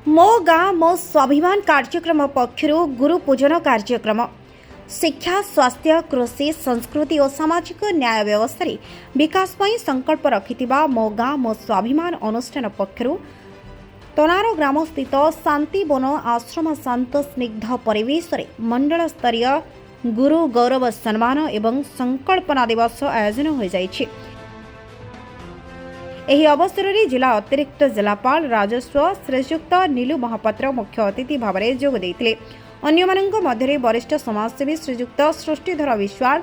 मो गाँ मो स्वाभिमान कार्यक्रम पक्षर गुरु पूजन कार्यक्रम शिक्षा स्वास्थ्य कृषि संस्कृति और सामाजिक न्याय व्यवस्था विकास पर संकल्प रखि मो गाँ मो स्वाभिमान अनुष्ठान पक्षर तनार ग्राम स्थित शांति वन आश्रम शांत स्निग्ध परिवेश मंडल स्तरीय गुरु गौरव सम्मान एवं संकल्पना दिवस आयोजन हो जाइछि। एही अवसर में जिला अतिरिक्त जिलापाल राजस्व श्रीयुक्त नीलू महापात्र मुख्य अतिथि भाव में जोग देइतिले। अन्यमानंक मध्य वरिष्ठ समाजसेवी श्रीयुक्त सृष्टिधर विश्वाल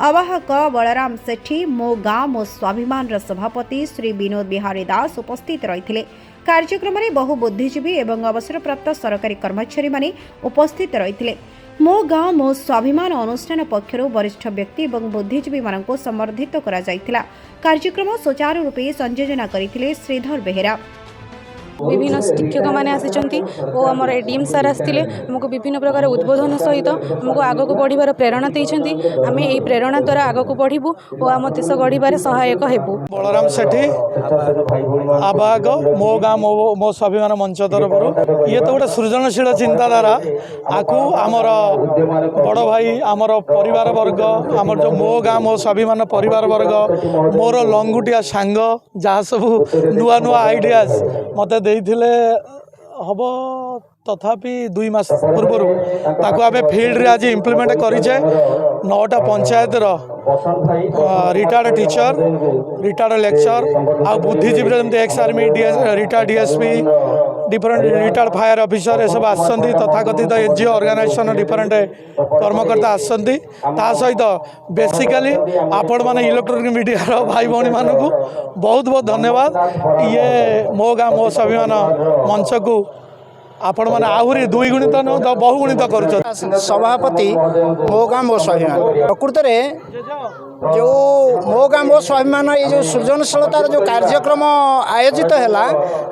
आवाहक बलराम सेठी मो गाँ मो स्वाभिमान सभापति श्री विनोद बिहारी दास उपस्थित रही। कार्यक्रम में बहु बुद्धिजीवी एवं अवसरप्राप्त सरकारी कर्मचारी माने उपस्थित रही। मो गाँ मो स्वाभिमान अनुष्ठान पक्षर वरिष्ठ व्यक्ति एवं बुद्धिजीवी मानक सम्बर्धित करा जायतिला। कार्यक्रम सुचारू रूपे संयोजना करथिले श्रीधर बेहेरा। विभिन्न शिक्षक मैंने आसी और आम डीएम सार आसते आमको विभिन्न प्रकार उद्बोधन सहित आमको आगक बढ़ार प्रेरणा देते आम यही प्रेरणा द्वारा आगक बढ़ू और आम देश गढ़ सहायक हेबू। बलराम सेठी आवाहक मो गाँ मो स्वाभिमान मंच तरफ ये तो गोटे सृजनशील चिंताधारा आकु आमर बड़ भाई आमर परिवार वर्ग आमर जो मो गाँ मो स्वाभिमान परिवार वर्ग मोर लंगुटिया सांग जहाँ सब नुआ नुआ आइडियाज मत देइथिले हब तथापि 2 मास पूर्व ताको आमे फील्ड रे आज इम्प्लीमेंट करिछे 9टा panchayat retired teacher retired lecturer आ बुद्धिजीवी जमते ex army retired DSP different retired fire officer ये सब आसछन्ती तथाकथित एनजीओ ऑर्गेनाइजेशन डिफरेंट कर्मकर्ता आसछन्ती ता सहित बेसिकली आपण माने इलेक्ट्रॉनिक मीडिया भाई भौणी मानकू बहुत बहुत धन्यवाद। ये मो गाँ मो स्वाभिमान मंच को आपण मैंने आहरी 2 गुणित न बहुगुणित कर सभापति मो गाँ मो स्वाभिमान प्रकृत जो मो गाँ मो स्वाभिमान ये जो सृजनशीलतार जो कार्यक्रम आयोजित है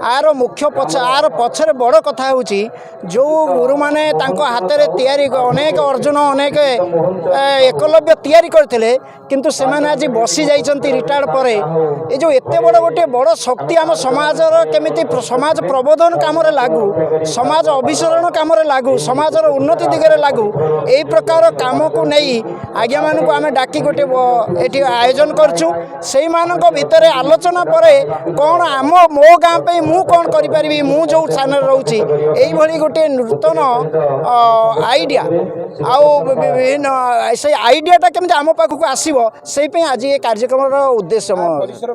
आर मुख्य आर पछरे बड़ कथा हूँ जो गुरु माने हाथ में तैयारी अनेक अर्जुन अनेक एकलव्य तैयारी करते किंतु से आज बसी जाइछन्ति रिटायर्ड पर ये जो एते बड़ गोटे बड़ शक्ति आम समाजर केमिति समाज प्रबोधन काम लागू समाज अभिसरण काम लागू समाजर उन्नति दिगरे लागू यही प्रकार काम को नहीं आज्ञा मानक आम डाकी गोटे ये आयोजन करछु से भितर आलोचना पर कौन आम मो गाँ पे मु कौन करी मु जो स्थान रोची यही भली गोटे नूतन आइडिया आउ से आइडियाटा केमती आम पाखक आसो से आज ये कार्यक्रम उद्देश्य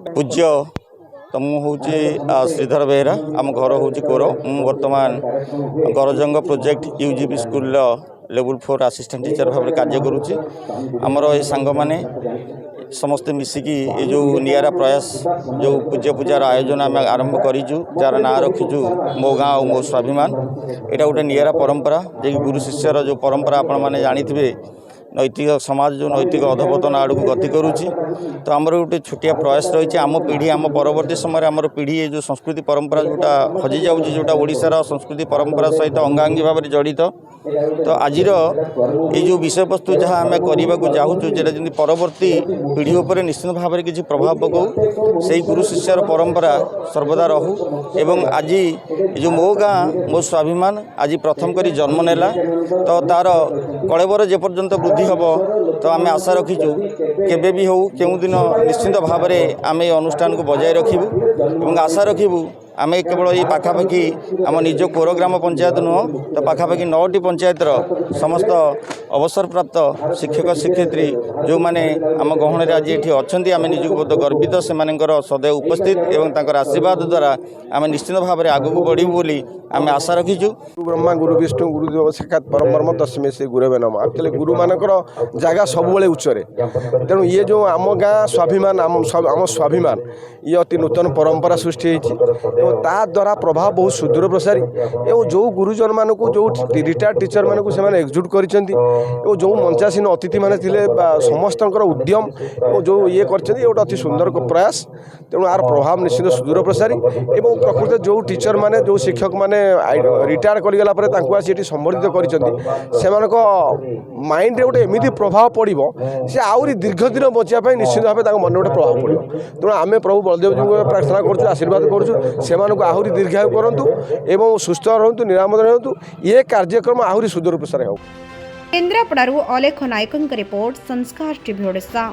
पूज्य तो मुझे श्रीधर बेहेरा आम घर हूँ कोर बर्तमान Garjang project UGP school level 4 assistant teacher भाव कार्य करुच्ची आमर ये सांग माने समस्ते मिसिकी ये जो नियारा प्रयास जो पूज्य पूजार आयोजन आम आरंभ करूँ जार ना रखीचु मो गाँ और मो स्वाभिमान यहाँ गोटे नियारा परंपरा जे गुरु शिष्यर जो परंपरा आपण मैंने जानी नैतिक समाज जो नैतिक अधपतन आड़ को गति करुच्ची तो आमर गोटे छोटिया प्रयास रही आम पीढ़ी आम परवर्ती समय आमर पीढ़ी ये जो संस्कृति परंपरा जोटा हजि जाऊँगी जोटा ओडिशार संस्कृति परंपरा सहित अंगांगी भाव में जड़ित तो आज ये जो विषय वस्तु जहाँ आम करने चाहूँ जमी परवर्ती पीढ़ी उपर निश्चित भाव में किसी प्रभाव पकाऊ से गुरु शिष्यर परंपरा सर्वदा रहू एवं आज जो मो गाँ मो स्वाभिमान आज प्रथम करी जन्म नेला तो तार कलेबर जेपर्यंत वृद्धि हम तो आम आशा रखीचु केबे भी हो केउ दिन निश्चित भाव में आम ये अनुष्ठान को बजाय रखिबु आशा रखिबु आम केवल ये पाखापाखि आम निज कोर ग्राम पंचायत नुह तो पाखापाखि 9टी पंचायतर समस्त अवसर प्राप्त शिक्षक शिक्षयित्री जो मैंने आम गहन आज ये अच्छा आम निजक बहुत गर्वित से सदैव उपस्थित एवं तांकर आशीर्वाद द्वारा आम निश्चित भाव में आगू बढ़ू बोली आम आशा रखीचु। ब्रह्मा गुरु विष्णु गुरुदेव साक्षात परम ब्रह्म तस्मै श्री गुरवे नमः। एक्चुअली गुरु मानकर जगह सब उच्चरे तेणु ये जो आम गाँ स्वाभिमान आम स्वाभिमान ये अति नूतन परंपरा सृष्टि होती ता द्वारा प्रभाव बहुत सुदूर प्रसारी एवं जो गुरुजन मानक जो रिटायर्ड टीचर मानक से एकजुट कर जो मंचासीन अतिथि मैंने समस्त उद्यम जो ये कर गोटे अति सुंदर प्रयास ତେଣୁ ଆର ପ୍ରଭାବ ନିଶ୍ଚିତ ସୁଦୂର ପ୍ରସାରୀ ଏବଂ ପ୍ରକୃତରେ ଯେଉଁ ଟିଚର ମାନେ ଯେଉଁ ଶିକ୍ଷକ ମାନେ ରିଟାୟାର୍ଡ କରିଗଲା ପରେ ତାଙ୍କୁ ଆସି ଏଠି ସମ୍ବର୍ଦ୍ଧିତ କରିଛନ୍ତି ସେମାନଙ୍କ ମାଇଣ୍ଡରେ ଗୋଟେ ଏମିତି ପ୍ରଭାବ ପଡ଼ିବ ସେ ଆହୁରି ଦୀର୍ଘ ଦିନ ବଞ୍ଚିବା ପାଇଁ ନିଶ୍ଚିତ ଭାବେ ତାଙ୍କ ମନରେ ଗୋଟେ ପ୍ରଭାବ ପଡ଼ିବ। ତେଣୁ ଆମେ ପ୍ରଭୁ ବଳଦେବଜୀଙ୍କୁ ପ୍ରାର୍ଥନା କରୁଛୁ, ଆଶୀର୍ବାଦ କରୁଛୁ ସେମାନଙ୍କୁ ଆହୁରି ଦୀର୍ଘାୟୁ କରନ୍ତୁ ଏବଂ ସୁସ୍ଥ ରୁହନ୍ତୁ, ନିରାମଦ ରୁହନ୍ତୁ, ଏ କାର୍ଯ୍ୟକ୍ରମ ଆହୁରି ସୁଦୂର ପ୍ରସାର ହେବ। କେନ୍ଦ୍ରାପଡ଼ାରୁ ଅଲେଖ ନାୟକଙ୍କ ରିପୋର୍ଟ, ସଂସ୍କାର ଟିଭି ଓଡ଼ିଶା।